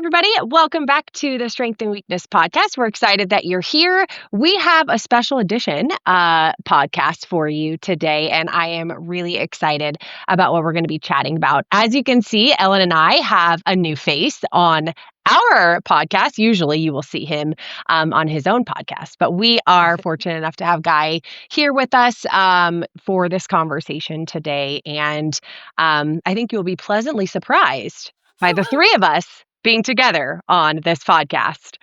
everybody. Welcome back to the Strength and Weakness podcast. We're excited that you're here. We have a special edition podcast for you today, and I am really excited about what we're going to be chatting about. As you can see, Ellen and I have a new face on our podcast. Usually you will see him on his own podcast, but we are fortunate enough to have Guy here with us for this conversation today. And I think you'll be pleasantly surprised by the three of us being together on this podcast.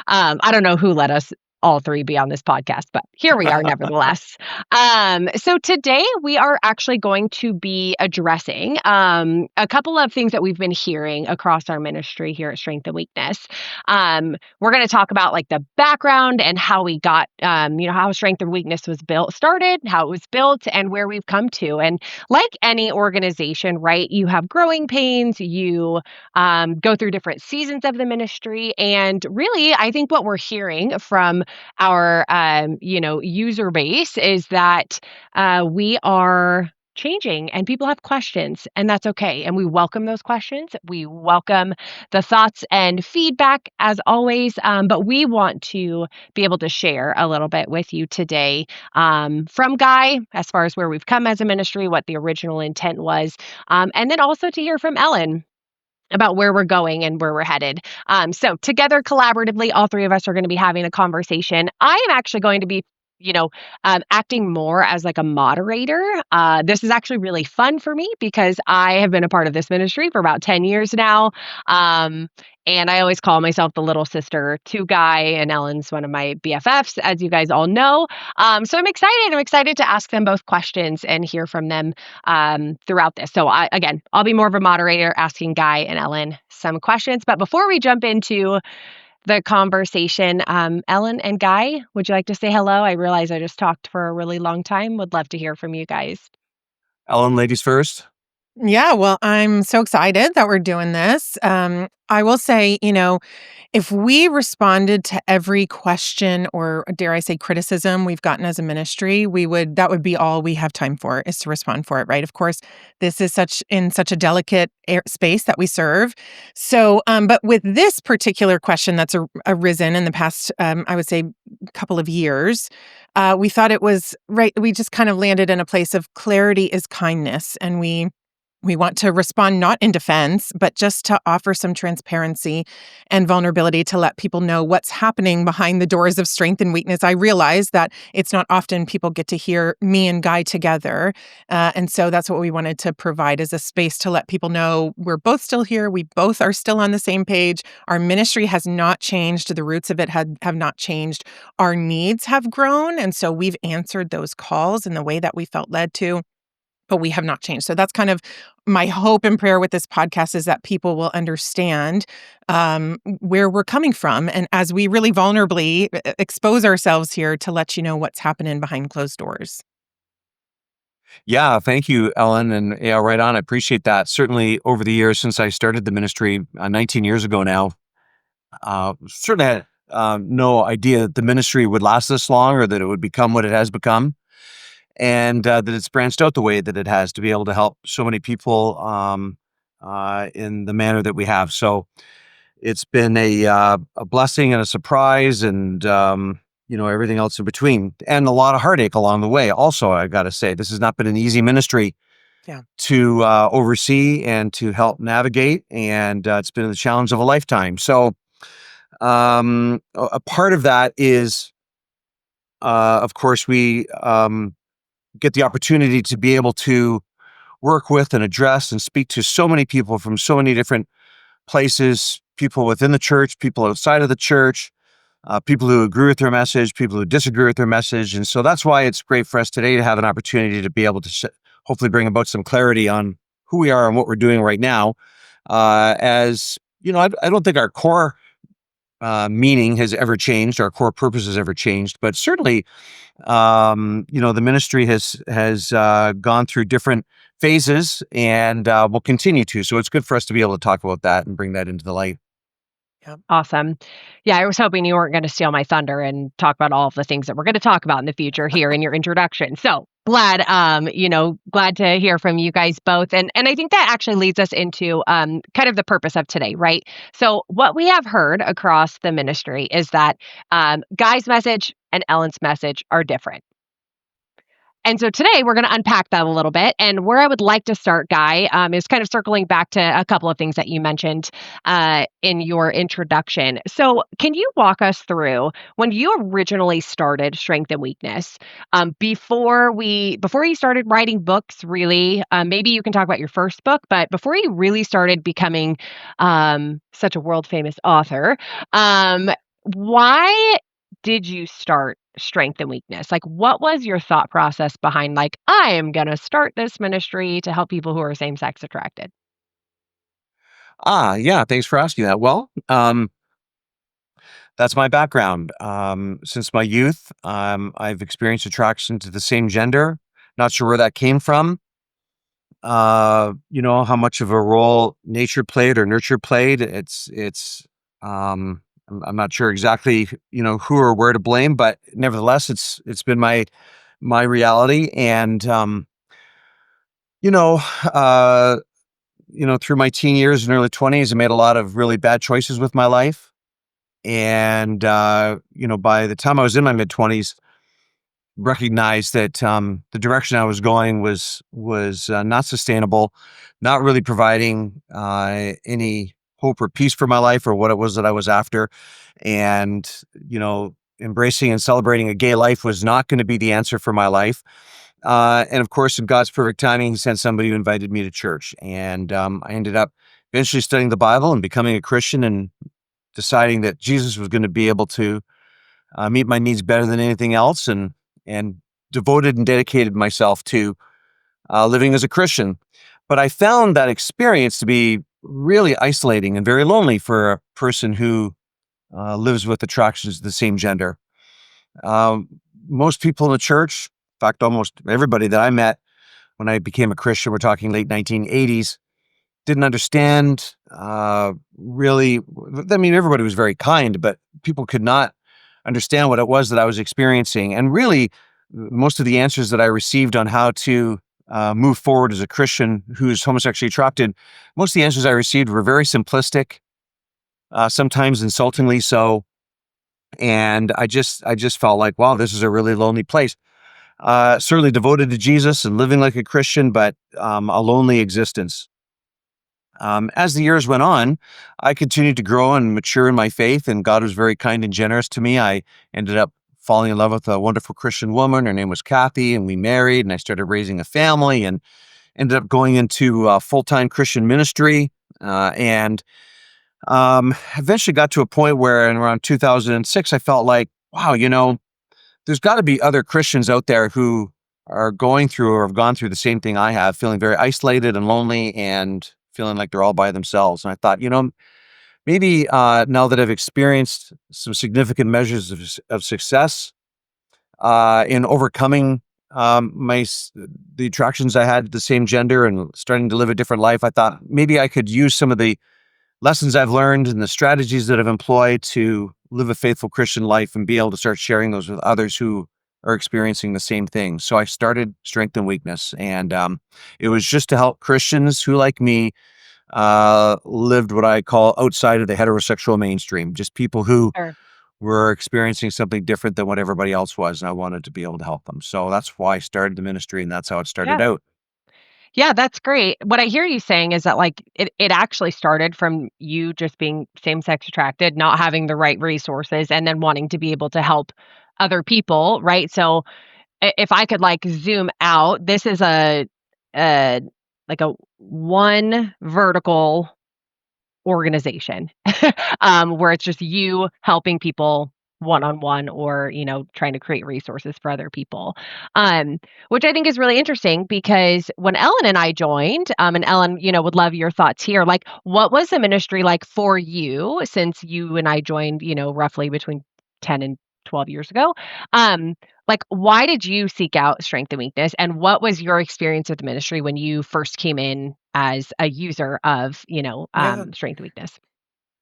I don't know who let us all three be on this podcast, but here we are nevertheless. So today we are actually going to be addressing a couple of things that we've been hearing across our ministry here at Strength and Weakness. We're going to talk about like the background and how we got, how Strength and Weakness was started, how it was built, and where we've come to. And like any organization, right, you have growing pains, you go through different seasons of the ministry. And really, I think what we're hearing from our, user base is that we are changing and people have questions, and that's okay. And we welcome those questions. We welcome the thoughts and feedback as always. But we want to be able to share a little bit with you today from Guy, as far as where we've come as a ministry, what the original intent was, and then also to hear from Ellen about where we're going and where we're headed. So together, collaboratively, all three of us are going to be having a conversation. I am actually going to be acting more as like a moderator. This is actually really fun for me because I have been a part of this ministry for about 10 years now. And I always call myself the little sister to Guy, and Ellen's one of my BFFs, as you guys all know. So I'm excited. I'm excited to ask them both questions and hear from them throughout this. So I'll be more of a moderator asking Guy and Ellen some questions. But before we jump into the conversation, Ellen and Guy, would you like to say hello? I realize I just talked for a really long time. Would love to hear from you guys. Ellen, ladies first. Yeah, well, I'm so excited that we're doing this. I will say, if we responded to every question or dare I say criticism we've gotten as a ministry, that would be all we have time for is to respond for it, right? Of course, this is such a delicate space that we serve. So, but with this particular question that's arisen in the past, I would say couple of years, we thought it was right. We just kind of landed in a place of clarity is kindness, and we want to respond not in defense, but just to offer some transparency and vulnerability to let people know what's happening behind the doors of Strength and Weakness. I realize that it's not often people get to hear me and Guy together. And so that's what we wanted to provide as a space to let people know we're both still here. We both are still on the same page. Our ministry has not changed. The roots of it have not changed. Our needs have grown. And so we've answered those calls in the way that we felt led to, but we have not changed. So that's kind of my hope and prayer with this podcast, is that people will understand where we're coming from. And as we really vulnerably expose ourselves here to let you know what's happening behind closed doors. Yeah, thank you, Ellen. And yeah, right on. I appreciate that. Certainly over the years since I started the ministry 19 years ago now, certainly had no idea that the ministry would last this long or that it would become what it has become. And that it's branched out the way that it has to be able to help so many people in the manner that we have. So it's been a blessing and a surprise, and everything else in between, and a lot of heartache along the way. Also, I got to say, this has not been an easy ministry to oversee and to help navigate, and it's been the challenge of a lifetime. So a part of that is, of course, we get the opportunity to be able to work with and address and speak to so many people from so many different places, people within the church, people outside of the church, people who agree with their message, people who disagree with their message. And so that's why it's great for us today to have an opportunity to be able to hopefully bring about some clarity on who we are and what we're doing right now. As you know, I don't think our core meaning has ever changed. Our core purpose has ever changed, but certainly, the ministry has gone through different phases and will continue to. So it's good for us to be able to talk about that and bring that into the light. Yeah. Awesome. Yeah, I was hoping you weren't going to steal my thunder and talk about all of the things that we're going to talk about in the future here in your introduction. So glad to hear from you guys both. And I think that actually leads us into kind of the purpose of today, right? So what we have heard across the ministry is that Guy's message and Ellen's message are different. And so today we're going to unpack that a little bit. And where I would like to start, Guy, is kind of circling back to a couple of things that you mentioned in your introduction. So can you walk us through when you originally started Strength and Weakness, before you started writing books, really? Maybe you can talk about your first book, but before you really started becoming such a world famous author, why did you start Strength and Weakness? Like, what was your thought process behind, like, I am going to start this ministry to help people who are same sex attracted? Yeah, thanks for asking that. Well, that's my background. Since my youth, I've experienced attraction to the same gender. Not sure where that came from. How much of a role nature played or nurture played. I'm not sure exactly, who or where to blame, but nevertheless, it's been my reality. And, you know, uh, through my teen years and early 20s, I made a lot of really bad choices with my life. And, by the time I was in my mid 20s, recognized that the direction I was going was not sustainable, not really providing any hope or peace for my life or what it was that I was after, and embracing and celebrating a gay life was not going to be the answer for my life. And of course, in God's perfect timing, He sent somebody who invited me to church, and I ended up eventually studying the Bible and becoming a Christian and deciding that Jesus was going to be able to meet my needs better than anything else, and devoted and dedicated myself to living as a Christian. But I found that experience to be really isolating and very lonely for a person who lives with attractions to the same gender. Um, Most people in the church, in fact, almost everybody that I met when I became a Christian, we're talking late 1980s, didn't understand really. I mean, everybody was very kind, but people could not understand what it was that I was experiencing. And really, most of the answers that I received on how to move forward as a Christian who's homosexually attracted, most of the answers I received were very simplistic, sometimes insultingly so. And I just felt like, wow, this is a really lonely place. Certainly devoted to Jesus and living like a Christian, but a lonely existence. As the years went on, I continued to grow and mature in my faith, and God was very kind and generous to me. I ended up falling in love with a wonderful Christian woman. Her name was Kathy, and we married, and I started raising a family and ended up going into full-time Christian ministry. And eventually got to a point where in around 2006, I felt like, wow, there's got to be other Christians out there who are going through or have gone through the same thing I have, feeling very isolated and lonely and feeling like they're all by themselves. And I thought, maybe now that I've experienced some significant measures of success in overcoming the attractions I had to the same gender and starting to live a different life, I thought maybe I could use some of the lessons I've learned and the strategies that I've employed to live a faithful Christian life and be able to start sharing those with others who are experiencing the same thing. So I started Strength and Weakness, and it was just to help Christians who, like me, lived what I call outside of the heterosexual mainstream, just people who Sure. were experiencing something different than what everybody else was, and I wanted to be able to help them. So that's why I started the ministry, and that's how it started Yeah. out. Yeah, that's great. What I hear you saying is that, like, it actually started from you just being same sex attracted, not having the right resources, and then wanting to be able to help other people, right? So if I could, like, zoom out, this is a like a one vertical organization, where it's just you helping people one on one, or trying to create resources for other people, um, which I think is really interesting because when Ellen and I joined, and Ellen, would love your thoughts here. Like, what was the ministry like for you since you and I joined, roughly between 10 and 12 years ago? Um, like, why did you seek out Strength and Weakness, and what was your experience with the ministry when you first came in as a user of, Yeah. Strength and Weakness?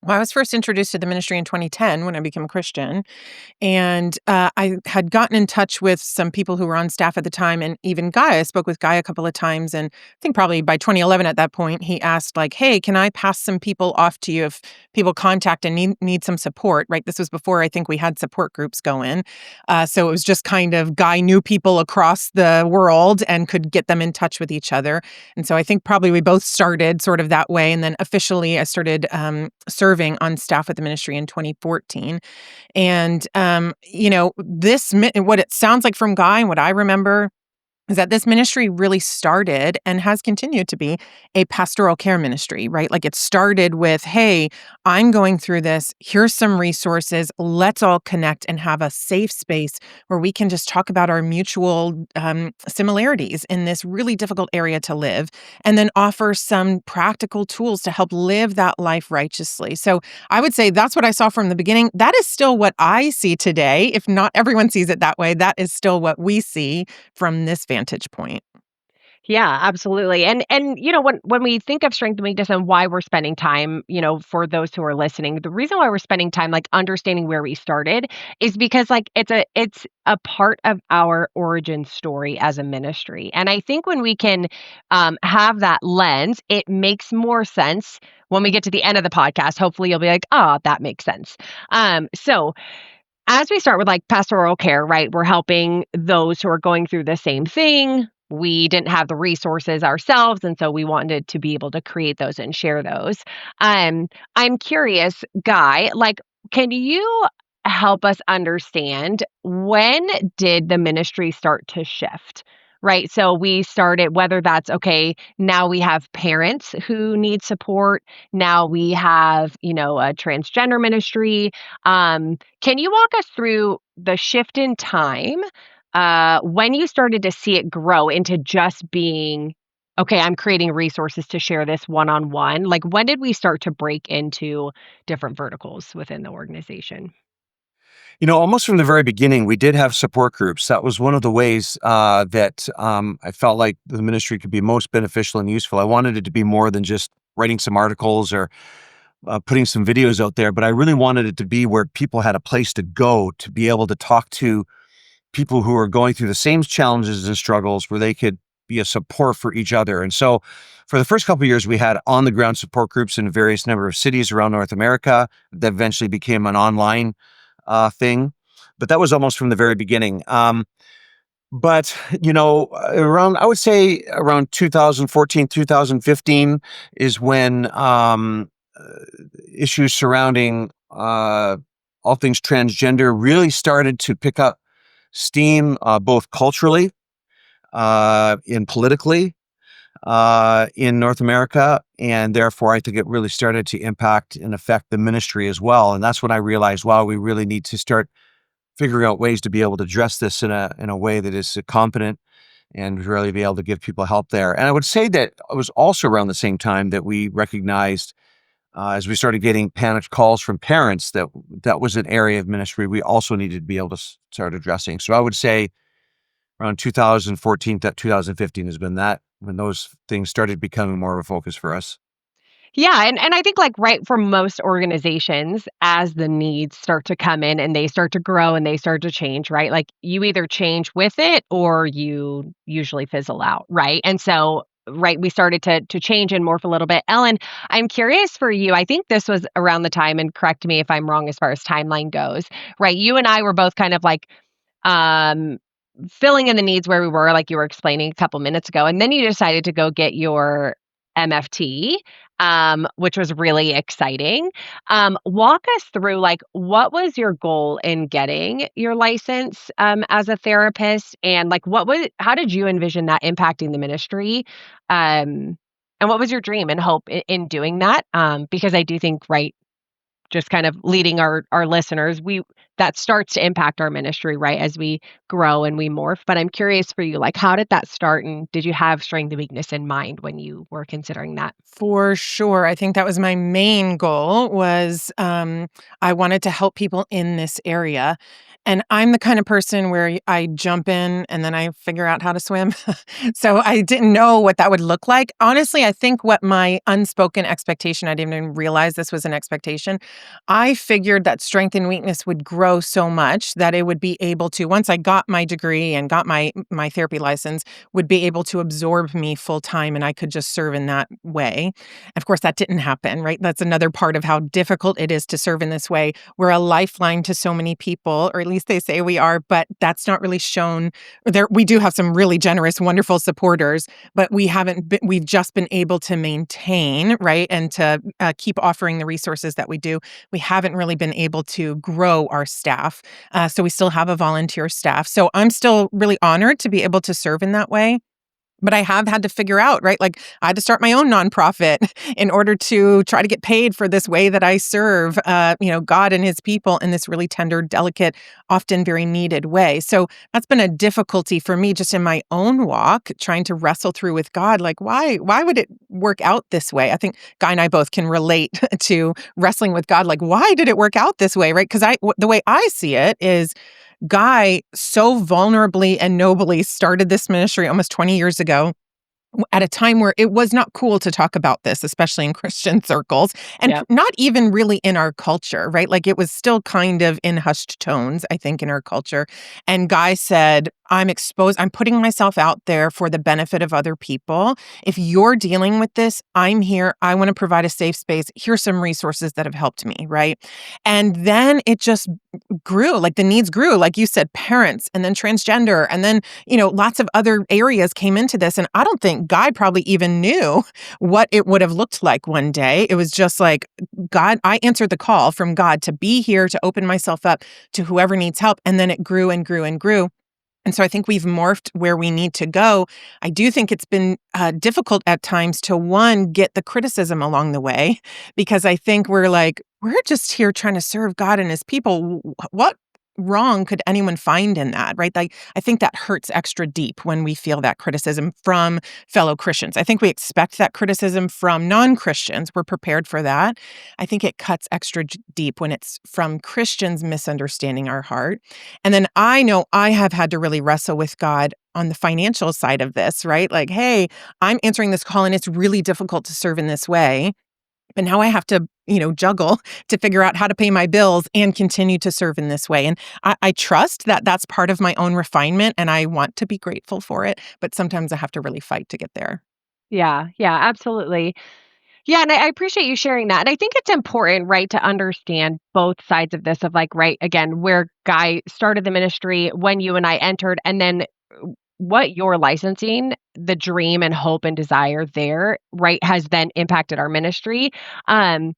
Well, I was first introduced to the ministry in 2010 when I became a Christian. And I had gotten in touch with some people who were on staff at the time, and even Guy. I spoke with Guy a couple of times, and I think probably by 2011 at that point, he asked like, "Hey, can I pass some people off to you if people contact and need some support?" Right. This was before I think we had support groups going, so it was just kind of Guy knew people across the world and could get them in touch with each other. And so I think probably we both started sort of that way, and then officially I started serving on staff at the ministry in 2014. And, what it sounds like from Guy and what I remember is that this ministry really started and has continued to be a pastoral care ministry, right? Like it started with, hey, I'm going through this. Here's some resources. Let's all connect and have a safe space where we can just talk about our mutual similarities in this really difficult area to live, and then offer some practical tools to help live that life righteously. So I would say that's what I saw from the beginning. That is still what I see today. If not everyone sees it that way, that is still what we see from this vantage point. Yeah, absolutely. And when we think of strength and weakness and why we're spending time, for those who are listening, the reason why we're spending time like understanding where we started is because like it's a part of our origin story as a ministry. And I think when we can have that lens, it makes more sense when we get to the end of the podcast. Hopefully you'll be like, "Ah, that makes sense." So as we start with like pastoral care, right? We're helping those who are going through the same thing. We didn't have the resources ourselves, and so we wanted to be able to create those and share those. Um, I'm curious, Guy, like, can you help us understand when did the ministry start to shift? Right. So we started, whether that's okay, now we have parents who need support. Now we have, a transgender ministry. Can you walk us through the shift in time when you started to see it grow into just being, okay, I'm creating resources to share this one on one? Like, when did we start to break into different verticals within the organization? Almost from the very beginning, we did have support groups. That was one of the ways that I felt like the ministry could be most beneficial and useful. I wanted it to be more than just writing some articles or putting some videos out there, but I really wanted it to be where people had a place to go to be able to talk to people who are going through the same challenges and struggles, where they could be a support for each other. And so for the first couple of years, we had on the ground support groups in various number of cities around North America that eventually became an online thing. But that was almost from the very beginning. I would say around 2014, 2015 is when issues surrounding all things transgender really started to pick up steam, both culturally and politically in North America. And therefore, I think it really started to impact and affect the ministry as well. And that's when I realized, wow, we really need to start figuring out ways to be able to address this in a way that is competent and really be able to give people help there. And I would say that it was also around the same time that we recognized, as we started getting panicked calls from parents, that was an area of ministry we also needed to be able to start addressing. So I would say around 2014 to 2015 has been that when those things started becoming more of a focus for us. Yeah, and I think like right for most organizations, as the needs start to come in and they start to grow and they start to change, right? Like you either change with it or you usually fizzle out, right? And so right, we started to change and morph a little bit. Ellen, I'm curious for you. I think this was around the time, and correct me if I'm wrong as far as timeline goes, right? You and I were both kind of like um filling in the needs where we were, like you were explaining a couple minutes ago, and then you decided to go get your MFT, which was really exciting. Walk us through like what was your goal in getting your license as a therapist, and like how did you envision that impacting the ministry? And what was your dream and hope in doing that? Because I do think, right, just kind of leading our listeners, that starts to impact our ministry, right, as we grow and we morph. But I'm curious for you, like, how did that start, and did you have strength and weakness in mind when you were considering that? For sure. I think that was my main goal was I wanted to help people in this area. And I'm the kind of person where I jump in and then I figure out how to swim. So I didn't know what that would look like. Honestly, I think what my unspoken expectation, I didn't even realize this was an expectation. I figured that strength and weakness would grow so much that it would be able to, once I got my degree and got my therapy license, would be able to absorb me full time and I could just serve in that way. Of course, that didn't happen, right? That's another part of how difficult it is to serve in this way. We're a lifeline to so many people, or at least they say we are, but that's not really shown. There, we do have some really generous, wonderful supporters, but we've just been able to maintain, right? And to keep offering the resources that we do. We haven't really been able to grow our staff. So we still have a volunteer staff. So I'm still really honored to be able to serve in that way. But I have had to figure out, right? Like I had to start my own nonprofit in order to try to get paid for this way that I serve, God and his people in this really tender, delicate, often very needed way. So that's been a difficulty for me just in my own walk, trying to wrestle through with God. Like, why would it work out this way? I think Guy and I both can relate to wrestling with God. Like, why did it work out this way? Right? Because the way I see it is Guy so vulnerably and nobly started this ministry almost 20 years ago at a time where it was not cool to talk about this, especially in Christian circles, and Yeah. not even really in our culture, right? Like it was still kind of in hushed tones, I think, in our culture. And Guy said, I'm putting myself out there for the benefit of other people. If you're dealing with this, I'm here. I want to provide a safe space. Here's some resources that have helped me, right? And then it just grew, like the needs grew, like you said, parents, and then transgender, and then lots of other areas came into this. And I don't think Guy probably even knew what it would have looked like one day. It was just like, God, I answered the call from God to be here, to open myself up to whoever needs help. And then it grew and grew and grew. And so I think we've morphed where we need to go. I do think it's been difficult at times to, one, get the criticism along the way, because I think we're just here trying to serve God and his people. What wrong could anyone find in that, right? Like, I think that hurts extra deep when we feel that criticism from fellow Christians. I think we expect that criticism from non-Christians. We're prepared for that. I think it cuts extra deep when it's from Christians misunderstanding our heart. And then I know I have had to really wrestle with God on the financial side of this, right? Like, hey, I'm answering this call and it's really difficult to serve in this way. But now I have to, juggle to figure out how to pay my bills and continue to serve in this way. And I trust that that's part of my own refinement and I want to be grateful for it. But sometimes I have to really fight to get there. Yeah, yeah, absolutely. Yeah, and I appreciate you sharing that. And I think it's important, right, to understand both sides of this, of like, right, again, where Guy started the ministry, when you and I entered, and then what you're licensing, the dream and hope and desire there, right, has then impacted our ministry. And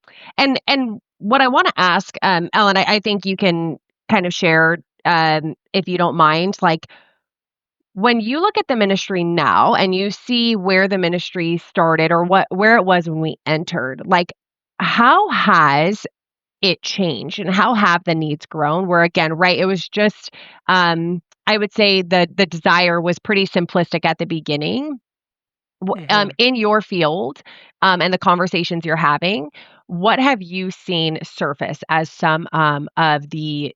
what I want to ask, Ellen, I think you can kind of share, if you don't mind, like, when you look at the ministry now and you see where the ministry started, or where it was when we entered, like, how has it changed and how have the needs grown? Where again, right, it was just, I would say the desire was pretty simplistic at the beginning. Mhm. In your field, and the conversations you're having, what have you seen surface as some, of the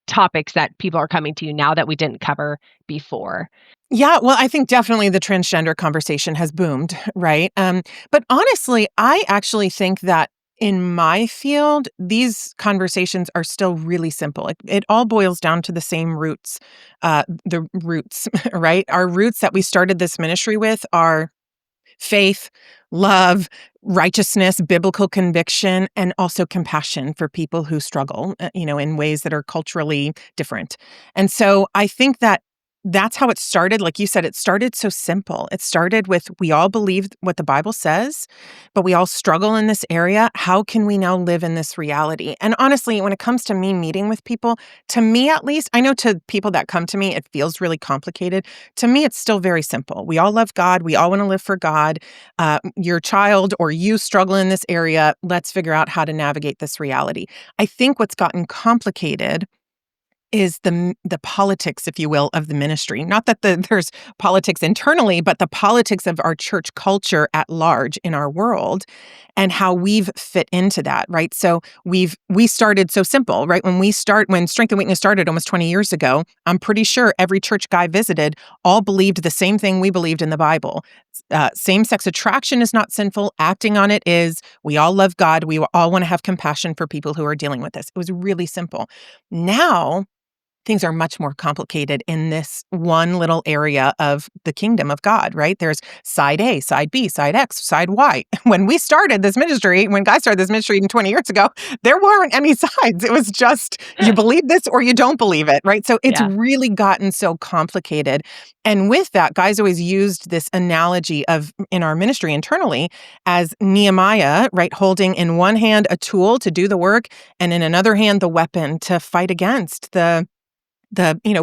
topics that people are coming to you now that we didn't cover before? Yeah, well, I think definitely the transgender conversation has boomed, right? But honestly, I actually think that in my field, these conversations are still really simple. It all boils down to the same roots, the roots, right? Our roots that we started this ministry with are faith, love, righteousness, biblical conviction, and also compassion for people who struggle, in ways that are culturally different. And so I think that that's how it started. Like you said, it started so simple. It started with, we all believe what the Bible says, but we all struggle in this area. How can we now live in this reality? And honestly, when it comes to me meeting with people, to me at least, I know to people that come to me, it feels really complicated. To me, it's still very simple. We all love God. We all want to live for God. Your child or you struggle in this area. Let's figure out how to navigate this reality. I think what's gotten complicated is the politics, if you will, of the ministry. Not that there's politics internally, but the politics of our church culture at large in our world and how we've fit into that, right? So we started so simple, right? When Strength and Weakness started almost 20 years ago, I'm pretty sure every church guy visited all believed the same thing we believed in the Bible. Same-sex attraction is not sinful. Acting on it is. We all love God. We all want to have compassion for people who are dealing with this. It was really simple. Now, things are much more complicated in this one little area of the kingdom of God, right? There's side A, side B, side X, side Y. When guys started this ministry 20 years ago, there weren't any sides. It was just, you believe this or you don't believe it, right? So it's Yeah. really gotten so complicated. And with that, guys always used this analogy of, in our ministry internally, as Nehemiah, right? Holding in one hand a tool to do the work and in another hand, the weapon to fight against the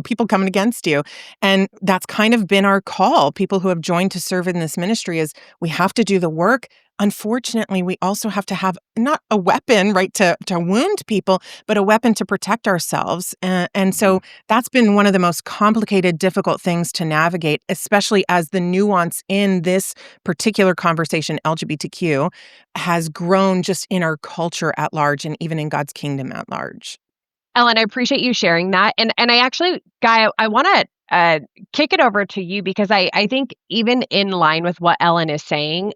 people coming against you. And that's kind of been our call. People who have joined to serve in this ministry is, we have to do the work. Unfortunately, we also have to have not a weapon, right, to wound people, but a weapon to protect ourselves. And so that's been one of the most complicated, difficult things to navigate, especially as the nuance in this particular conversation, LGBTQ, has grown just in our culture at large and even in God's kingdom at large. Ellen, I appreciate you sharing that. And I actually, Guy, I want to kick it over to you because I think even in line with what Ellen is saying,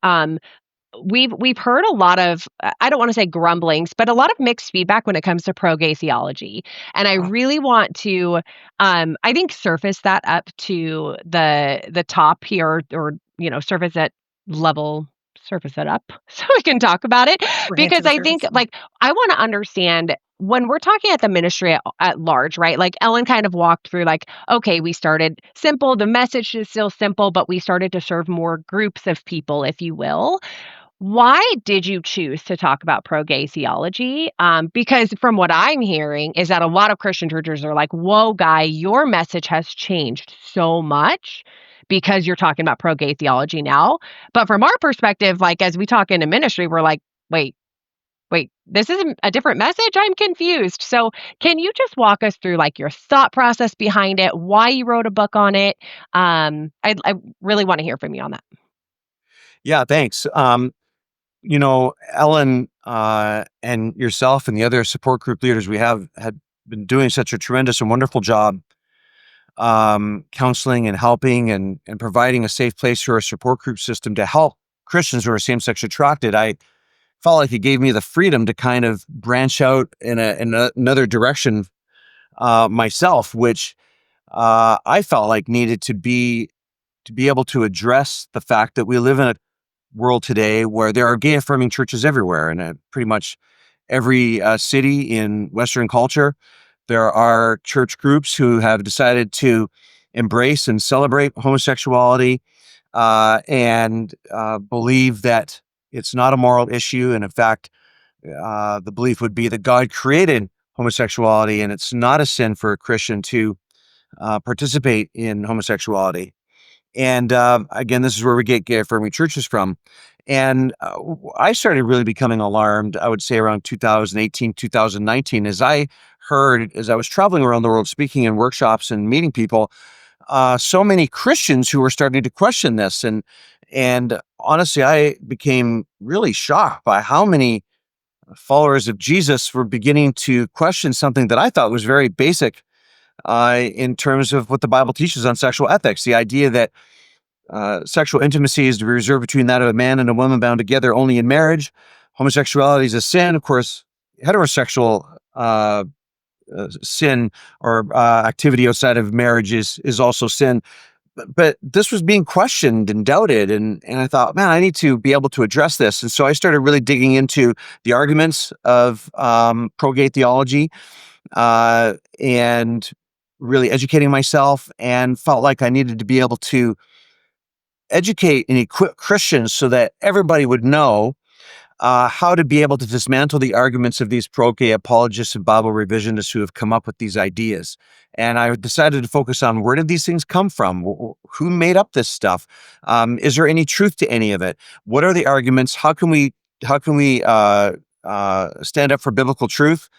we've heard a lot of I don't want to say grumblings, but a lot of mixed feedback when it comes to pro-gay theology. And I really want to I think surface that up to the top here, or surface it level surface it up so we can talk about it, Bring it to because the I surface. think, like, I want to understand when we're talking at the ministry at large, right? Like Ellen kind of walked through, like, okay, we started simple, the message is still simple, but we started to serve more groups of people, if you will. Why did you choose to talk about pro-gay theology? Because from what I'm hearing is that a lot of Christian churches are like, whoa, Guy, your message has changed so much because you're talking about pro-gay theology now. But from our perspective, like, as we talk into ministry, we're like, wait, this is a different message? I'm confused. So can you just walk us through, like, your thought process behind it, why you wrote a book on it? I really want to hear from you on that. Yeah, thanks. Ellen, and yourself and the other support group leaders we have had been doing such a tremendous and wonderful job, counseling and helping and providing a safe place for a support group system to help Christians who are same-sex attracted. I felt like it gave me the freedom to kind of branch out in another direction, myself, which I felt like needed to be able to address the fact that we live in a world today where there are gay affirming churches everywhere, and pretty much every city in Western culture. There are church groups who have decided to embrace and celebrate homosexuality, and believe that it's not a moral issue. And in fact, the belief would be that God created homosexuality and it's not a sin for a Christian to participate in homosexuality. And again, this is where we get gay affirming churches from. And I started really becoming alarmed, I would say around 2018, 2019, as I heard, as I was traveling around the world speaking in workshops and meeting people, so many Christians who were starting to question this. And honestly, I became really shocked by how many followers of Jesus were beginning to question something that I thought was very basic, in terms of what the Bible teaches on sexual ethics. The idea that sexual intimacy is to be reserved between that of a man and a woman bound together only in marriage. Homosexuality is a sin. Of course, heterosexual sin or activity outside of marriage is also sin. But this was being questioned and doubted. And I thought, man, I need to be able to address this. And so I started really digging into the arguments of pro-gay theology, and really educating myself and felt like I needed to be able to educate and equip Christians so that everybody would know how to be able to dismantle the arguments of these pro-gay apologists and Bible revisionists who have come up with these ideas. And I decided to focus on, where did these things come from? Who made up this stuff? Is there any truth to any of it? What are the arguments? How can we stand up for biblical truth?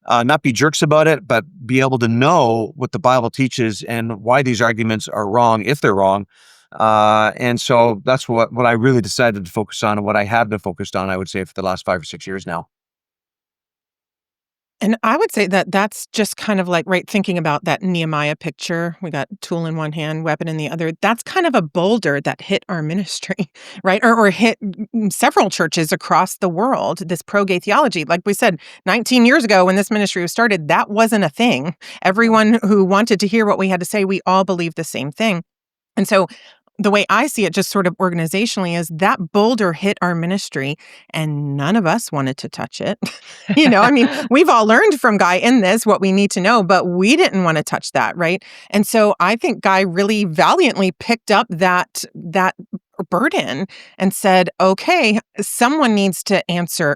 Not be jerks about it, but be able to know what the Bible teaches and why these arguments are wrong, if they're wrong. And so that's what I really decided to focus on, and what I have been focused on, I would say, for the last 5 or 6 years now. And I would say that that's just kind of like, right, thinking about that Nehemiah picture. We got tool in one hand, weapon in the other. That's kind of a boulder that hit our ministry, right? Or hit several churches across the world, this pro-gay theology. Like we said, 19 years ago when this ministry was started, that wasn't a thing. Everyone who wanted to hear what we had to say, we all believed the same thing. And so the way I see it, just sort of organizationally, is that boulder hit our ministry and none of us wanted to touch it. I mean, we've all learned from Guy in this what we need to know, but we didn't want to touch that, right? And so I think Guy really valiantly picked up that burden and said, okay, someone needs to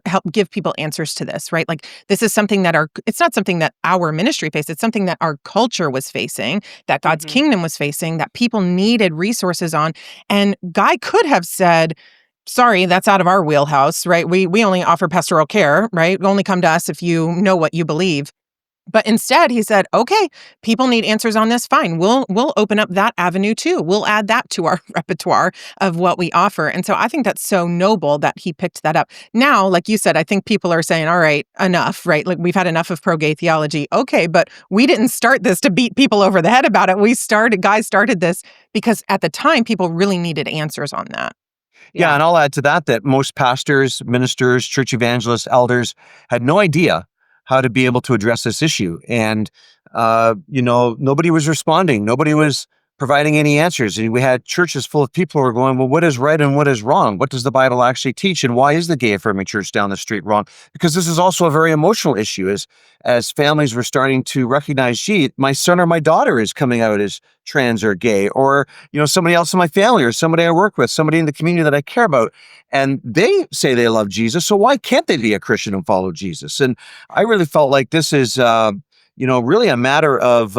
help give people answers to this, right? Like, this is something that it's not something that our ministry faced. It's something that our culture was facing, that God's kingdom was facing, that people needed resources on. And Guy could have said, sorry, that's out of our wheelhouse, right? We only offer pastoral care, right? Only come to us if you know what you believe. But instead, he said, okay, people need answers on this. Fine. We'll open up that avenue too. We'll add that to our repertoire of what we offer. And so I think that's so noble that he picked that up. Now, like you said, I think people are saying, all right, enough, right? Like, we've had enough of pro-gay theology. Okay, but we didn't start this to beat people over the head about it. Guys started this because at the time, people really needed answers on that. Yeah, and I'll add to that most pastors, ministers, church evangelists, elders had no idea how to be able to address this issue. And, nobody was responding. Nobody was providing any answers. And we had churches full of people who were going, well, what is right and what is wrong? What does the Bible actually teach? And why is the gay affirming church down the street wrong? Because this is also a very emotional issue as families were starting to recognize, gee, my son or my daughter is coming out as trans or gay, or, somebody else in my family or somebody I work with, somebody in the community that I care about. And they say they love Jesus. So why can't they be a Christian and follow Jesus? And I really felt like this is, really a matter of,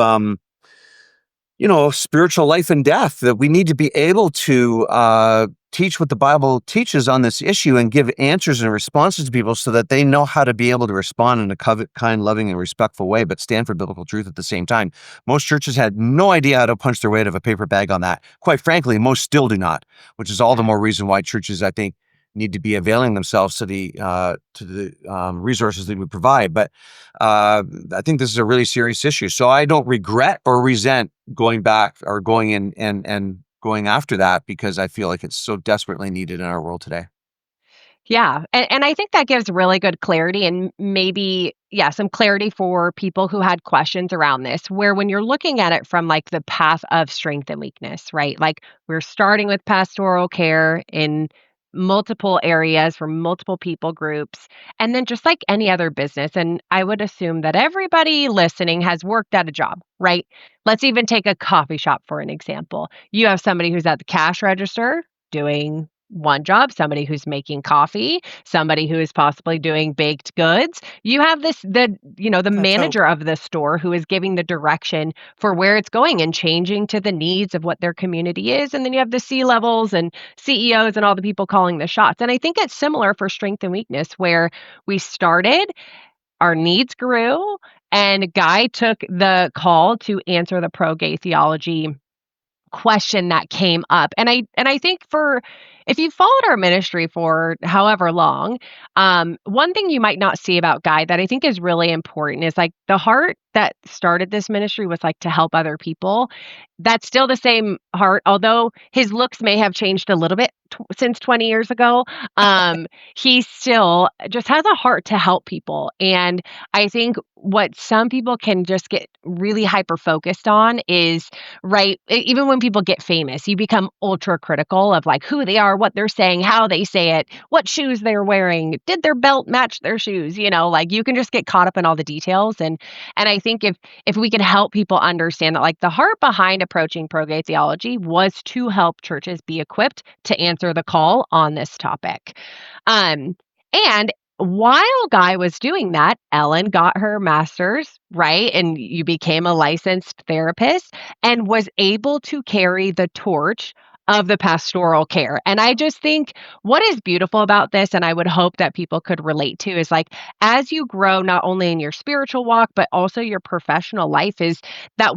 spiritual life and death, that we need to be able to teach what the Bible teaches on this issue and give answers and responses to people so that they know how to be able to respond in a kind, loving, and respectful way, but stand for biblical truth at the same time. Most churches had no idea how to punch their way out of a paper bag on that. Quite frankly, most still do not, which is all the more reason why churches, I think, need to be availing themselves to the resources that we provide. But I think this is a really serious issue. So I don't regret or resent going back or going in and going after that, because I feel like it's so desperately needed in our world today. Yeah. And I think that gives really good clarity and maybe, some clarity for people who had questions around this, where when you're looking at it from like the path of strength and weakness, right? Like, we're starting with pastoral care in multiple areas for multiple people groups, and then just like any other business. And I would assume that everybody listening has worked at a job, right? Let's even take a coffee shop for an example. You have somebody who's at the cash register doing one job, somebody who's making coffee, somebody who is possibly doing baked goods. You have the Let's hope. manager of the store who is giving the direction for where it's going and changing to the needs of what their community is. And then you have the C-levels and CEOs and all the people calling the shots. And I think it's similar for strength and weakness, where we started, our needs grew, and Guy took the call to answer the pro-gay theology question that came up. And I think, for if you followed our ministry for however long, one thing you might not see about Guy that I think is really important is, like, the heart that started this ministry was like to help other people. that's still the same heart, although his looks may have changed a little bit since 20 years ago. He still just has a heart to help people. And I think what some people can just get really hyper focused on is, right, even when people get famous, you become ultra critical of like who they are, what they're saying, how they say it, what shoes they're wearing, did their belt match their shoes, like you can just get caught up in all the details. And I think if we can help people understand that, like, the heart behind approaching pro-gay theology was to help churches be equipped to answer the call on this topic. And while Guy was doing that, Ellen got her master's, right? And you became a licensed therapist and was able to carry the torch of the pastoral care. And I just think what is beautiful about this, and I would hope that people could relate to, is like as you grow, not only in your spiritual walk, but also your professional life, is that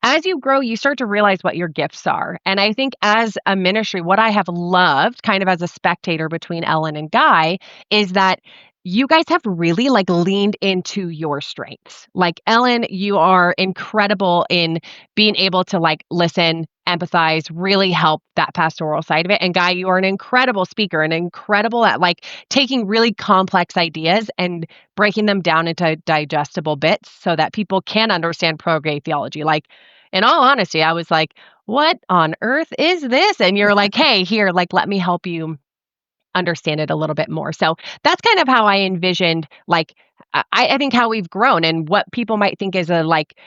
as you grow, you start to realize what your gifts are. And I think as a ministry, what I have loved kind of as a spectator between Ellen and Guy is that you guys have really like leaned into your strengths. Like Ellen, you are incredible in being able to like listen, empathize, really help that pastoral side of it. And Guy, you are an incredible speaker and incredible at like taking really complex ideas and breaking them down into digestible bits so that people can understand pro-gay theology. Like, in all honesty, I was like, what on earth is this? And you're like, hey, here, like, let me help you understand it a little bit more. So that's kind of how I envisioned, like, I think how we've grown, and what people might think is a like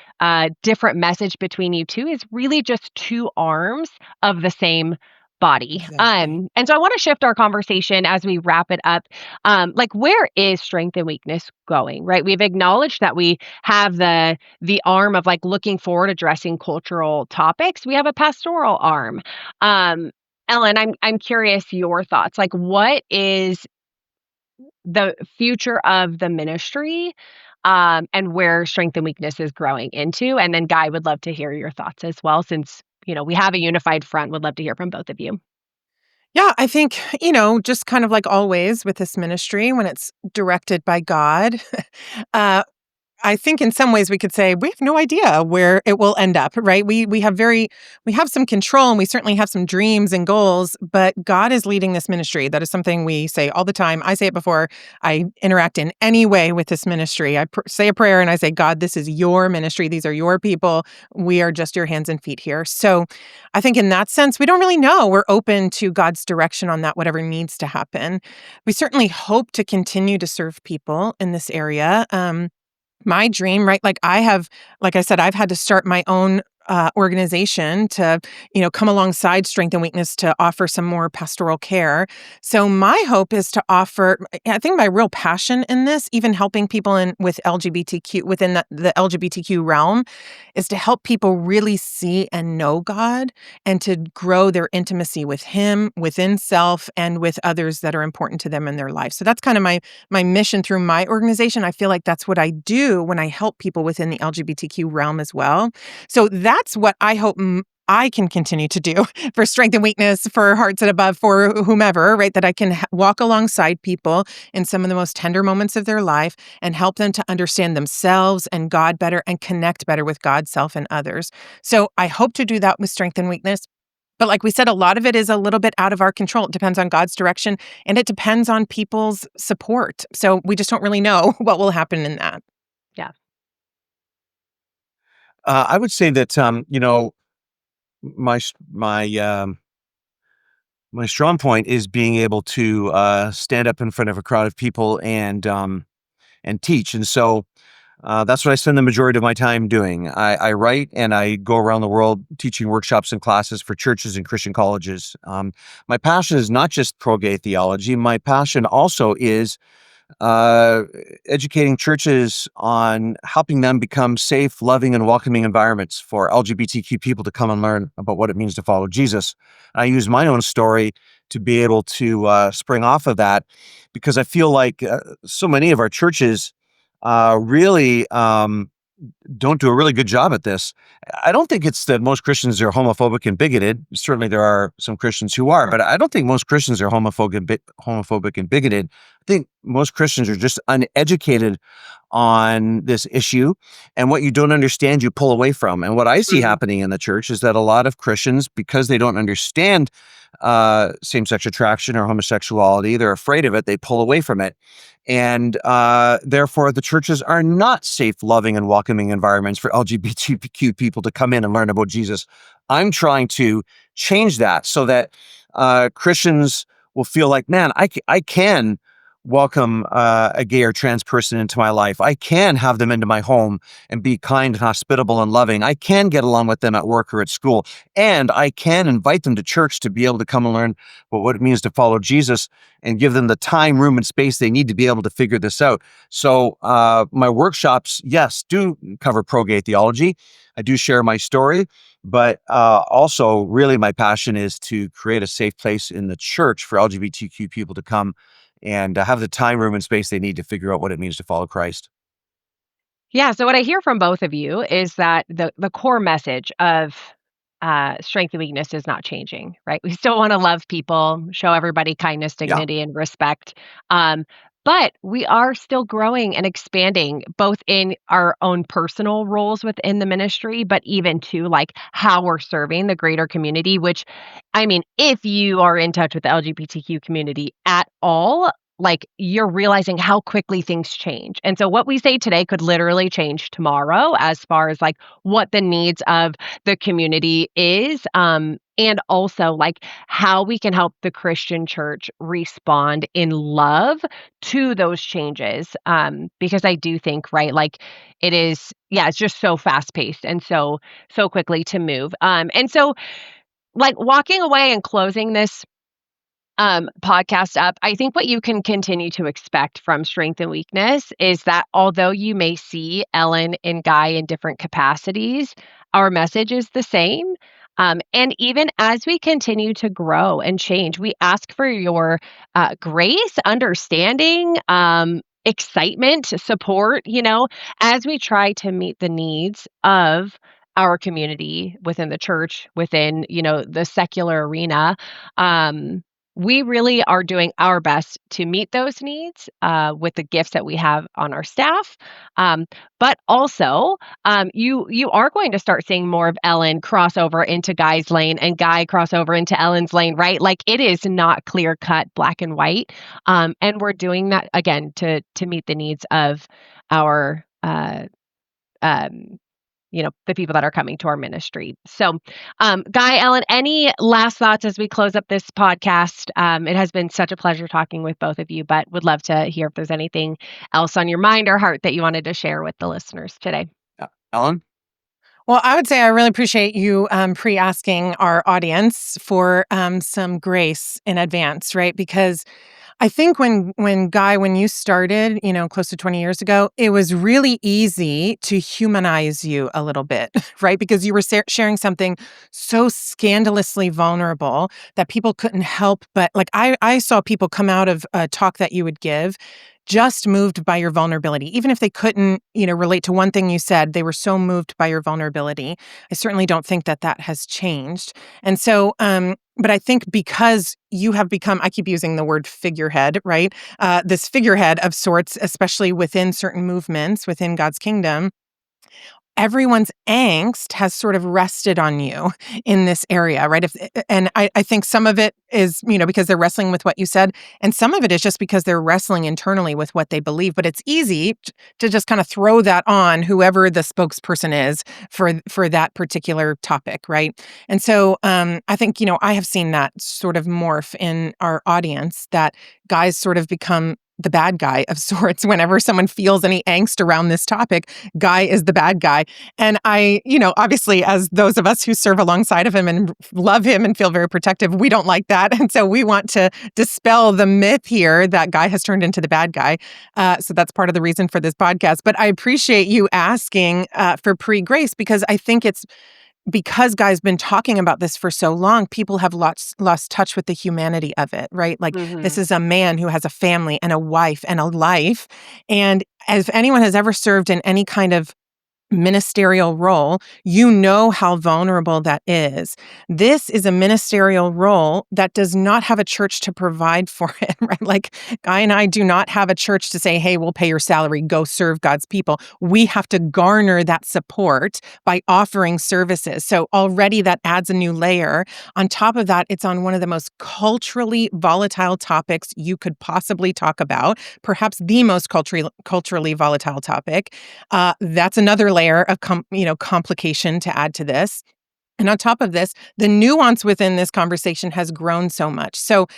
different message between you two is really just two arms of the same body. Exactly. And so I want to shift our conversation as we wrap it up. Like, where is strength and weakness going? Right? We've acknowledged that we have the arm of like looking forward, addressing cultural topics. We have a pastoral arm. Um, Ellen, I'm curious your thoughts. Like, what is the future of the ministry, and where strength and weakness is growing into? And then Guy, would love to hear your thoughts as well, since we have a unified front. Would love to hear from both of you. Yeah, I think, just kind of like always with this ministry, when it's directed by God, uh, I think in some ways we could say we have no idea where it will end up, right? We have some control, and we certainly have some dreams and goals, but God is leading this ministry. That is something we say all the time. I say it before I interact in any way with this ministry. I say a prayer and I say, God, this is your ministry. These are your people. We are just your hands and feet here. So I think in that sense, we don't really know. We're open to God's direction on that, whatever needs to happen. We certainly hope to continue to serve people in this area. My dream, right? Like I said, I've had to start my own organization to, come alongside strength and weakness to offer some more pastoral care. So my hope is to offer, I think my real passion in this, even helping people with LGBTQ, within the LGBTQ realm, is to help people really see and know God, and to grow their intimacy with Him, within self, and with others that are important to them in their life. So that's kind of my mission through my organization. I feel like that's what I do when I help people within the LGBTQ realm as well. So that's what I hope I can continue to do for strength and weakness, for hearts and above, for whomever, right? That I can walk alongside people in some of the most tender moments of their life and help them to understand themselves and God better, and connect better with God, self, and others. So I hope to do that with strength and weakness. But like we said, a lot of it is a little bit out of our control. It depends on God's direction, and it depends on people's support. So we just don't really know what will happen in that. Yeah. I would say that my s- my strong point is being able to stand up in front of a crowd of people and teach, and so that's what I spend the majority of my time doing. I write and I go around the world teaching workshops and classes for churches and Christian colleges. My passion is not just pro-gay theology. My passion also is uh, educating churches on helping them become safe, loving, and welcoming environments for LGBTQ people to come and learn about what it means to follow Jesus. I use my own story to be able to spring off of that, because I feel like so many of our churches really don't do a really good job at this. I don't think it's that most Christians are homophobic and bigoted. Certainly there are some Christians who are, but I don't think most Christians are homophobic and bigoted. I think most Christians are just uneducated on this issue, and what you don't understand, you pull away from. And what I see happening in the church is that a lot of Christians, because they don't understand same-sex attraction or homosexuality, they're afraid of it, they pull away from it. And therefore, the churches are not safe, loving, and welcoming environments for LGBTQ people to come in and learn about Jesus. I'm trying to change that so that Christians will feel like, man, I can welcome a gay or trans person into my life. I can have them into my home and be kind and hospitable and loving. I can get along with them at work or at school. And I can invite them to church to be able to come and learn what it means to follow Jesus, and give them the time, room, and space they need to be able to figure this out. So my workshops, yes, do cover pro-gay theology. I do share my story, but also really my passion is to create a safe place in the church for LGBTQ people to come and have the time, room, and space they need to figure out what it means to follow Christ. Yeah, so what I hear from both of you is that the core message of strength and weakness is not changing, right? We still want to love people, show everybody kindness, Yeah. dignity, and respect. But we are still growing and expanding both in our own personal roles within the ministry, but even to like how we're serving the greater community, which I mean, if you are in touch with the LGBTQ community at all, like you're realizing how quickly things change. And so what we say today could literally change tomorrow as far as like what the needs of the community is. And also like how we can help the Christian church respond in love to those changes. Because I do think, right, like it is, yeah, it's just so fast paced and so quickly to move. And so like walking away and closing this podcast up, I think what you can continue to expect from Strength and Weakness is that although you may see Ellen and Guy in different capacities, our message is the same. And even as we continue to grow and change, we ask for your grace, understanding, excitement, support, as we try to meet the needs of our community within the church, within, the secular arena. We really are doing our best to meet those needs with the gifts that we have on our staff. But also, you are going to start seeing more of Ellen crossover into Guy's lane and Guy crossover into Ellen's lane, right? Like it is not clear cut, black and white. And we're doing that again to meet the needs of our the people that are coming to our ministry. So, Guy, Ellen, any last thoughts as we close up this podcast? It has been such a pleasure talking with both of you, but would love to hear if there's anything else on your mind or heart that you wanted to share with the listeners today. Ellen? Well, I would say I really appreciate you pre-asking our audience for some grace in advance, right? Because I think when Guy, when you started, close to 20 years ago, it was really easy to humanize you a little bit, right? Because you were sharing something so scandalously vulnerable that people couldn't help but, like, I saw people come out of a talk that you would give just moved by your vulnerability. Even if they couldn't, relate to one thing you said, they were so moved by your vulnerability. I certainly don't think that has changed. And so, but I think because you have become, I keep using the word figurehead, right? This figurehead of sorts, especially within certain movements within God's kingdom, everyone's angst has sort of rested on you in this area, right? And I think some of it is, because they're wrestling with what you said, and some of it is just because they're wrestling internally with what they believe. But it's easy to just kind of throw that on whoever the spokesperson is for that particular topic, right? And so I think, I have seen that sort of morph in our audience, that guys sort of become the bad guy of sorts. Whenever someone feels any angst around this topic, Guy is the bad guy. And I, obviously, as those of us who serve alongside of him and love him and feel very protective, we don't like that. And so we want to dispel the myth here that Guy has turned into the bad guy. So that's part of the reason for this podcast. But I appreciate you asking for pre-grace, because I think it's because Guy's been talking about this for so long, people have lost touch with the humanity of it, right? Like, this is a man who has a family and a wife and a life. And if anyone has ever served in any kind of ministerial role, you know how vulnerable that is. This is a ministerial role that does not have a church to provide for it, right? Like Guy and I do not have a church to say, hey, we'll pay your salary, go serve God's people. We have to garner that support by offering services. So already that adds a new layer. On top of that, it's on one of the most culturally volatile topics you could possibly talk about, perhaps the most culturally volatile topic. That's another layer of complication to add to this. And on top of this, the nuance within this conversation has grown so much. So,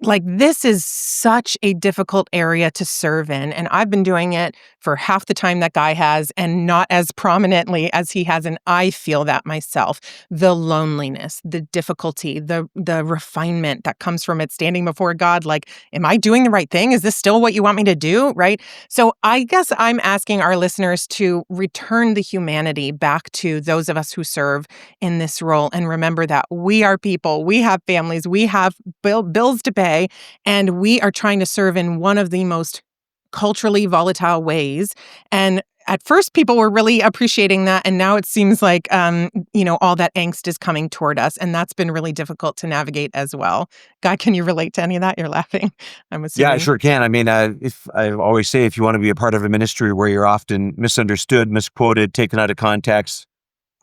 like, this is such a difficult area to serve in. And I've been doing it for half the time that Guy has and not as prominently as he has. And I feel that myself. The loneliness, the difficulty, the refinement that comes from it standing before God. Like, am I doing the right thing? Is this still what you want me to do? Right. So I guess I'm asking our listeners to return the humanity back to those of us who serve in this role and remember that we are people, we have families, we have bills to pay, and we are trying to serve in one of the most culturally volatile ways. And at first, people were really appreciating that, and now it seems like all that angst is coming toward us, and that's been really difficult to navigate as well. Guy, can you relate to any of that? You're laughing, I'm Yeah, I assuming. sure can. I mean, if I always say, if you want to be a part of a ministry where you're often misunderstood, misquoted, taken out of context,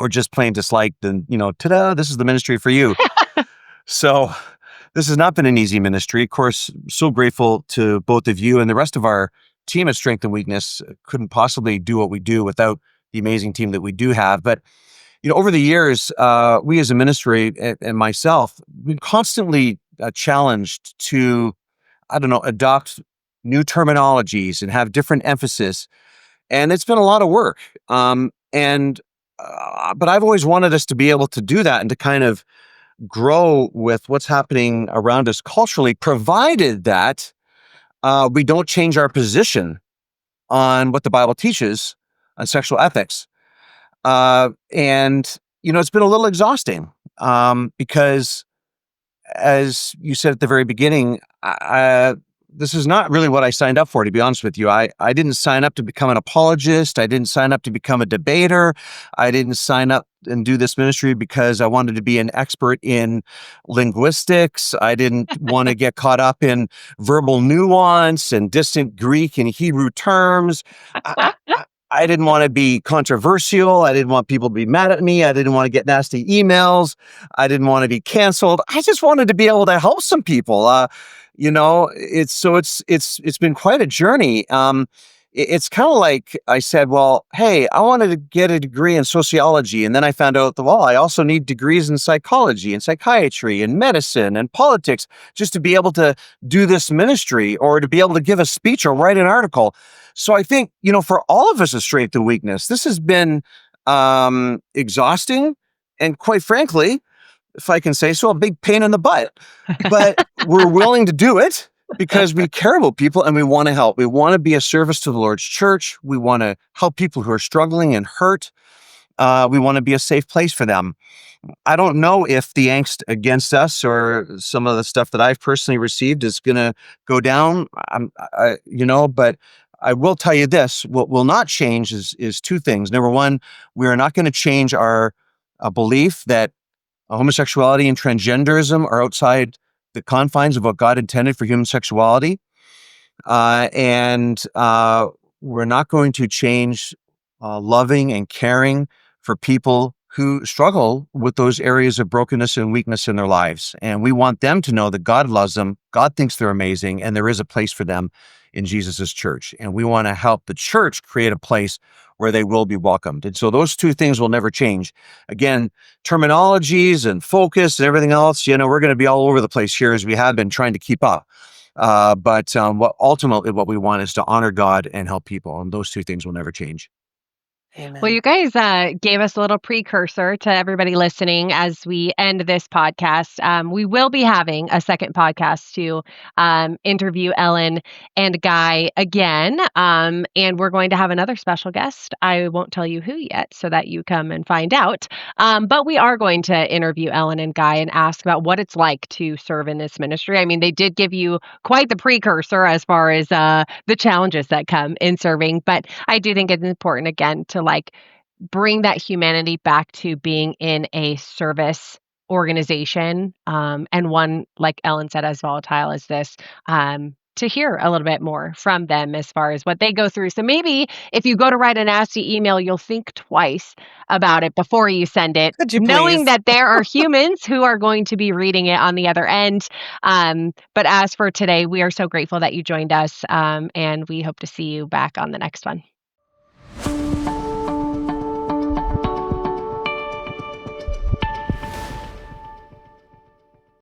or just plain disliked, then, ta-da, this is the ministry for you. So this has not been an easy ministry. Of course, so grateful to both of you, and the rest of our team at Strength and Weakness couldn't possibly do what we do without the amazing team that we do have. But, over the years, we as a ministry and myself, been constantly challenged to, adopt new terminologies and have different emphasis. And it's been a lot of work. But I've always wanted us to be able to do that and to kind of grow with what's happening around us culturally, provided that we don't change our position on what the Bible teaches on sexual ethics. It's been a little exhausting because, as you said at the very beginning, this is not really what I signed up for, to be honest with you. I didn't sign up to become an apologist. I didn't sign up to become a debater. I didn't sign up and do this ministry because I wanted to be an expert in linguistics. I didn't want to get caught up in verbal nuance and distant Greek and Hebrew terms. I didn't want to be controversial. I didn't want people to be mad at me. I didn't want to get nasty emails. I didn't want to be canceled. I just wanted to be able to help some people. It's been quite a journey. It's kind of like I said, well, hey, I wanted to get a degree in sociology. And then I found out that, well, I also need degrees in psychology and psychiatry and medicine and politics just to be able to do this ministry or to be able to give a speech or write an article. So I think, for all of us with Strength and Weakness, this has been exhausting and, quite frankly, if I can say so, a big pain in the butt. But we're willing to do it because we care about people and we want to help. We want to be a service to the Lord's church. We want to help people who are struggling and hurt. We want to be a safe place for them. I don't know if the angst against us or some of the stuff that I've personally received is going to go down. But I will tell you this: what will not change is two things. Number one, we are not going to change our belief that homosexuality and transgenderism are outside the confines of what God intended for human sexuality. And we're not going to change loving and caring for people who struggle with those areas of brokenness and weakness in their lives. And we want them to know that God loves them, God thinks they're amazing, and there is a place for them in Jesus's church. And we want to help the church create a place where they will be welcomed. And so those two things will never change. Again, terminologies and focus and everything else, we're going to be all over the place here as we have been trying to keep up. But ultimately what we want is to honor God and help people. And those two things will never change. Amen. Well, you guys gave us a little precursor to everybody listening as we end this podcast. We will be having a second podcast to interview Ellen and Guy again. And we're going to have another special guest. I won't tell you who yet so that you come and find out. But we are going to interview Ellen and Guy and ask about what it's like to serve in this ministry. I mean, they did give you quite the precursor as far as the challenges that come in serving. But I do think it's important, again, to bring that humanity back to being in a service organization, and one, like Ellen said, as volatile as this, to hear a little bit more from them as far as what they go through. So maybe if you go to write a nasty email, you'll think twice about it before you send it, Could you knowing please? that there are humans who are going to be reading it on the other end. But as for today, we are so grateful that you joined us, and we hope to see you back on the next one.